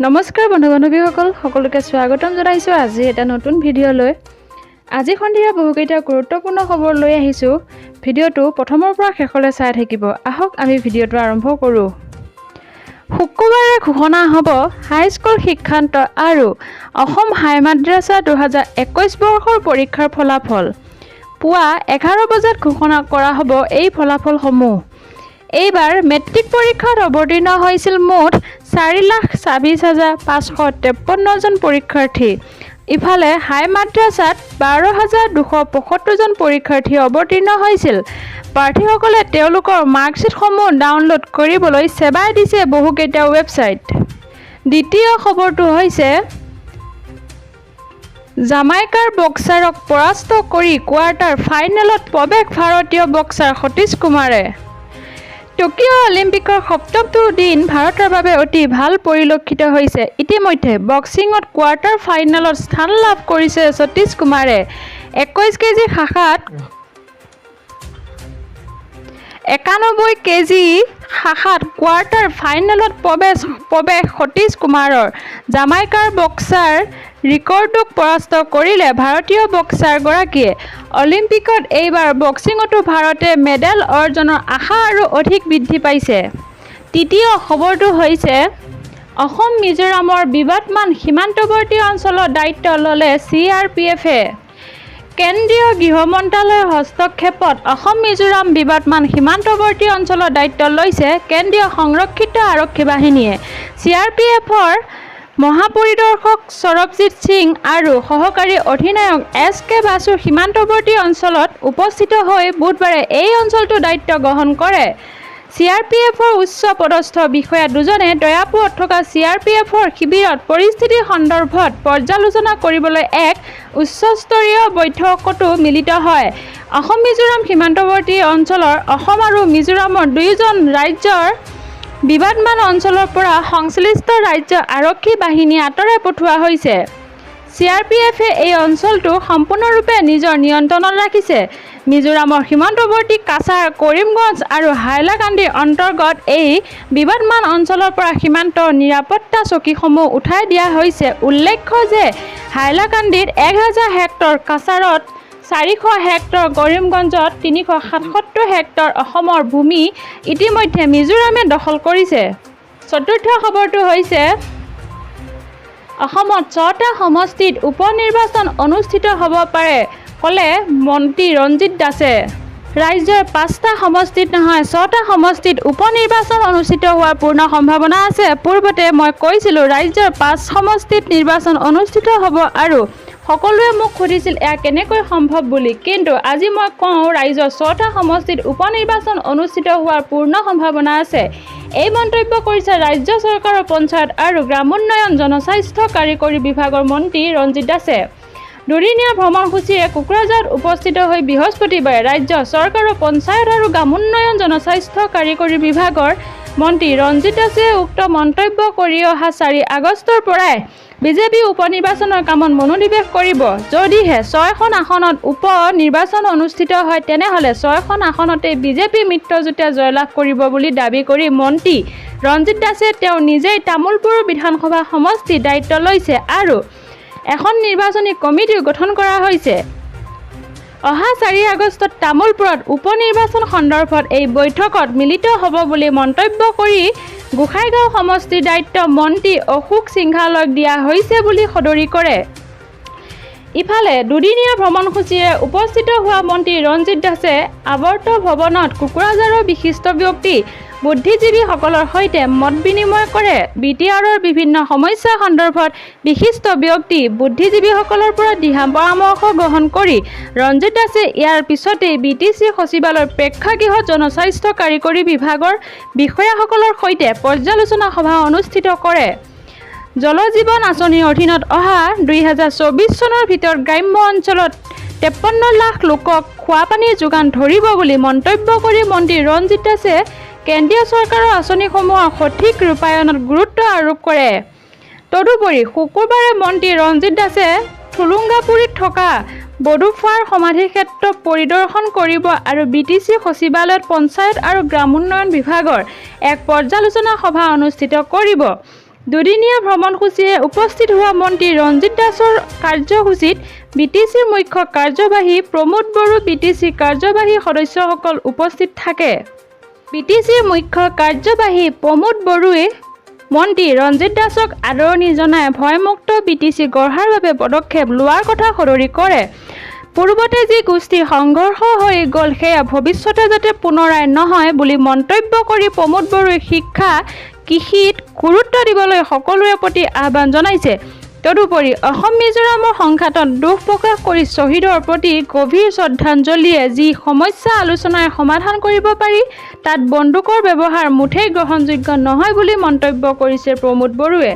নমস্কাৰ বন্ধু বান্ধৱীসকল সকলোকে স্বাগতম জনাইছো আজি এটা নতুন ভিডিঅ' লৈ আজি সন্ধিয়া বহুকেইটা গুৰুত্বপূৰ্ণ খবৰ লৈ আহিছো ভিডিঅ'টো প্ৰথমৰ পৰা শেষলৈ চাই থাকিব আহক আমি ভিডিঅ'টো আৰম্ভ কৰোঁ শুক্ৰবাৰে ঘোষণা হ'ব হাইস্কুল শিক্ষান্ত আৰু অসম হাই মাদ্ৰাছা 2021 বৰ্ষৰ পৰীক্ষাৰ ফলাফল পুৱা 11 বজাত ঘোষণা কৰা হ'ব এই ফলাফলসমূহ এইবাৰ মেট্ৰিক পৰীক্ষাত অৱতীৰ্ণ হৈছিল মুঠ 4,26,553 জন পৰীক্ষাৰ্থী ইফালে হাই মাদ্ৰাছাত 12,275 জন পৰীক্ষাৰ্থী অৱতীৰ্ণ হৈছিল প্ৰাৰ্থীসকলে তেওঁলোকৰ মাৰ্কশ্বিটসমূহ ডাউনলোড কৰিবলৈ সেৱাই দিছে বহুকেইটা ৱেবছাইট দ্বিতীয় খবৰটো হৈছে জামাইকাৰ বক্সাৰক পৰাস্ত কৰি কোৱাৰ্টাৰ ফাইনেলত প্ৰৱেশ ভাৰতীয় বক্সাৰ সতীশ কুমাৰে টকিঅ' অলিম্পিকৰ সপ্তমটো দিন ভাৰতৰ বাবে অতি ভাল পৰিলক্ষিত হৈছে ইতিমধ্যে বক্সিঙত কোৱাৰ্টাৰ ফাইনেলত স্থান লাভ কৰিছে সতীশ কুমাৰে 21 কেজি শাখাত 91 কেজি শাখাত কোৱাৰ্টাৰ ফাইনেলত প্ৰৱেশ সতীশ কুমাৰৰ জামাইকাৰ বক্সাৰ ৰিকৰ্ডক পৰাস্ত কৰিলে ভাৰতীয় বক্সাৰগৰাকীয়ে অলিম্পিকত এইবাৰ বক্সিঙতো ভাৰতে মেডেল অৰ্জনৰ আশা আৰু অধিক বৃদ্ধি পাইছে তৃতীয় খবৰটো হৈছে অসম মিজোৰামৰ বিবাদমান সীমান্তৱৰ্তী অঞ্চলৰ দায়িত্ব ল'লে CRPFে কেন্দ্ৰীয় গৃহ মন্ত্ৰালয়ৰ হস্তক্ষেপত অসম মিজোৰাম বিবাদমান সীমান্তৱৰ্তী অঞ্চলৰ দায়িত্ব লৈছে কেন্দ্ৰীয় সংৰক্ষিত আৰক্ষী বাহিনীয়ে CRPFৰ মহাপৰিদৰ্শক সৰবজিৎ সিং আৰু সহকাৰী অধিনায়ক SK বাসু সীমান্তৱৰ্তী অঞ্চলত উপস্থিত হৈ বুধবাৰে এই অঞ্চলটোৰ দায়িত্ব গ্ৰহণ কৰে CRPFৰ উচ্চ পদস্থ বিষয়া দুজনে দয়াপুৰত থকা CRPFৰ শিবিৰত পৰিস্থিতিৰ সন্দৰ্ভত পৰ্যালোচনা কৰিবলৈ এক উচ্চস্তৰীয় বৈঠকতো মিলিত হয় অসম মিজোৰাম সীমান্তৱৰ্তী অঞ্চলৰ অসম আৰু মিজোৰামৰ দুয়োজন ৰাজ্যৰ বিবাদমান অঞ্চলৰ পৰা সংশ্লিষ্ট ৰাজ্য আৰক্ষী বাহিনী আঁতৰাই পঠোৱা হৈছে CRPFে এই অঞ্চলটো সম্পূৰ্ণৰূপে নিজৰ নিয়ন্ত্ৰণত ৰাখিছে মিজোৰামৰ সীমান্তৱৰ্তী কাছাৰ কৰিমগঞ্জ আৰু হাইলাকান্দিৰ অন্তৰ্গত এই বিবাদমান অঞ্চলৰ পৰা সীমান্ত নিৰাপত্তা চকীসমূহ উঠাই দিয়া হৈছে উল্লেখ্য যে হাইলাকান্দিত 1000 হেক্টৰ কাছাৰত 400 হেক্টৰ কৰিমগঞ্জত 377 হেক্টৰ অসমৰ ভূমি ইতিমধ্যে মিজোৰামে দখল কৰিছে চতুৰ্থ খবৰটো হৈছে অসমত 6টা সমষ্টিত উপ-নিৰ্বাচন অনুষ্ঠিত হ'ব পাৰে ক'লে মন্ত্ৰী ৰঞ্জিত দাসে ৰাজ্যৰ 5টা সমষ্টিত নহয় 6টা সমষ্টিত উপ-নিৰ্বাচন অনুষ্ঠিত হোৱাৰ পূৰ্ণ সম্ভাৱনা আছে পূৰ্বতে মই কৈছিলোঁ ৰাজ্যৰ 5 সমষ্টিত নিৰ্বাচন অনুষ্ঠিত হ'ব আৰু সকলোৱে মোক সুধিছিল এয়া কেনেকৈ সম্ভৱ বুলি কিন্তু আজি মই কওঁ ৰাজ্যৰ 6টা সমষ্টিত উপ-নিৰ্বাচন অনুষ্ঠিত হোৱাৰ পূৰ্ণ সম্ভাৱনা আছে এই মন্তব্য কৰিছে ৰাজ্য চৰকাৰৰ পঞ্চায়ত আৰু গ্ৰামোন্নয়ন জনস্বাস্থ্য কাৰিকৰী বিভাগৰ মন্ত্ৰী ৰঞ্জিত দাসে দুদিনীয়া ভ্ৰমণসূচীৰে কোকৰাঝাৰত উপস্থিত হৈ বৃহস্পতিবাৰে ৰাজ্য চৰকাৰৰ পঞ্চায়ত আৰু গ্ৰামোন্নয়ন জনস্বাস্থ্য কাৰিকৰী বিভাগৰ মন্ত্ৰী ৰঞ্জিত দাসে উক্ত মন্তব্য কৰি অহা 4 আগষ্টৰ পৰাই বিজেপি উপ-নিৰ্বাচনৰ কামত মনোনিৱেশ কৰিব যদিহে 6খন আসনত উপ-নিৰ্বাচন অনুষ্ঠিত হয় তেনেহ'লে 6খন আসনতে বিজেপি মিত্ৰজোঁটে জয়লাভ কৰিব বুলি দাবী কৰি মন্ত্ৰী ৰঞ্জিত দাসে তেওঁ নিজেই তামোলপুৰ বিধানসভা সমষ্টিৰ দায়িত্ব লৈছে আৰু এখন নিৰ্বাচনী কমিটিও গঠন কৰা হৈছে অহা 4 আগষ্টত তামোলপুৰত উপ-নিৰ্বাচন সন্দৰ্ভত এই বৈঠকত মিলিত হ'ব বুলি মন্তব্য কৰি গোসাইগাঁও সমষ্টিৰ দায়িত্ব মন্ত্ৰী অশোক সিংঘালক দিয়া হৈছে বুলি সদৰি কৰে ইফালে দুদিনীয়া ভ্ৰমণসূচীৰে উপস্থিত হোৱা মন্ত্ৰী ৰঞ্জিত দাসে আৱৰ্ত ভৱনত কোকৰাঝাৰৰ বিশিষ্ট ব্যক্তি বুদ্ধিজীৱীসকলৰ সৈতে মত বিনিময় কৰে BTRৰ বিভিন্ন সমস্যা সন্দৰ্ভত বিশিষ্ট ব্যক্তি বুদ্ধিজীৱীসকলৰ পৰা দিহা পৰামৰ্শ গ্ৰহণ কৰি ৰঞ্জিত দাসে ইয়াৰ পিছতে BTC সচিবালয়ৰ প্ৰেক্ষাগৃহত জনস্বাস্থ্য কাৰিকৰী বিভাগৰ বিষয়াসকলৰ সৈতে পৰ্যালোচনা সভা অনুষ্ঠিত কৰে জল জীৱন আঁচনিৰ অধীনত অহা 2024 চনৰ ভিতৰত গ্ৰাম্য অঞ্চলত 53 লাখ লোকক খোৱা পানীৰ যোগান ধৰিব বুলি মন্তব্য কৰি মন্ত্ৰী ৰঞ্জিত দাসে কেন্দ্ৰীয় চৰকাৰৰ আঁচনিসমূহৰ সঠিক ৰূপায়ণত গুৰুত্ব আৰোপ কৰে তদুপৰি শুকুৰবাৰে মন্ত্ৰী ৰঞ্জিত দাসে থুলুংগাপুৰীত থকা বডুফাৰ সমাধিক্ষেত্ৰ পৰিদৰ্শন কৰিব আৰু BTC সচিবালয়ত পঞ্চায়ত আৰু গ্ৰামোন্নয়ন বিভাগৰ এক পৰ্যালোচনা সভা অনুষ্ঠিত কৰিব দুদিনীয়া ভ্ৰমণসূচীৰে উপস্থিত হোৱা মন্ত্ৰী ৰঞ্জিত দাসৰ কাৰ্যসূচীত বিটিচিৰ মুখ্য কাৰ্যবাহী প্ৰমোদ বড়ো, বিটিচি কাৰ্যবাহী সদস্যসকল উপস্থিত থাকে। বিটিচিৰ মুখ্য কাৰ্যবাহী প্ৰমোদ বড়োৱে মন্ত্ৰী ৰঞ্জিত দাসক আদৰণি জনাই ভয়মুক্ত বিটিচি গঢ়াৰ বাবে পদক্ষেপ লোৱাৰ কথা সদৰি কৰে। পূৰ্বতে যি গোষ্ঠী সংঘৰ্ষ হৈ গ'ল সেয়া ভৱিষ্যতে যাতে পুনৰাই নহয় বুলি মন্তব্য কৰি প্ৰমোদ বড়োৱে শিক্ষা, কৃষিত গুৰুত্ব দিবলৈ সকলোৰে প্ৰতি আহ্বান জনাইছে। তদুপৰি অসম মিজোৰামৰ সংঘাতত দুখ প্ৰকাশ কৰি শ্বহীদৰ প্ৰতি গভীৰ শ্ৰদ্ধাঞ্জলিৰে যি সমস্যা আলোচনাৰে সমাধান কৰিব পাৰি তাত বন্দুকৰ ব্যৱহাৰ মুঠেই গ্ৰহণযোগ্য নহয় বুলি মন্তব্য কৰিছে প্ৰমোদ বড়োৱে।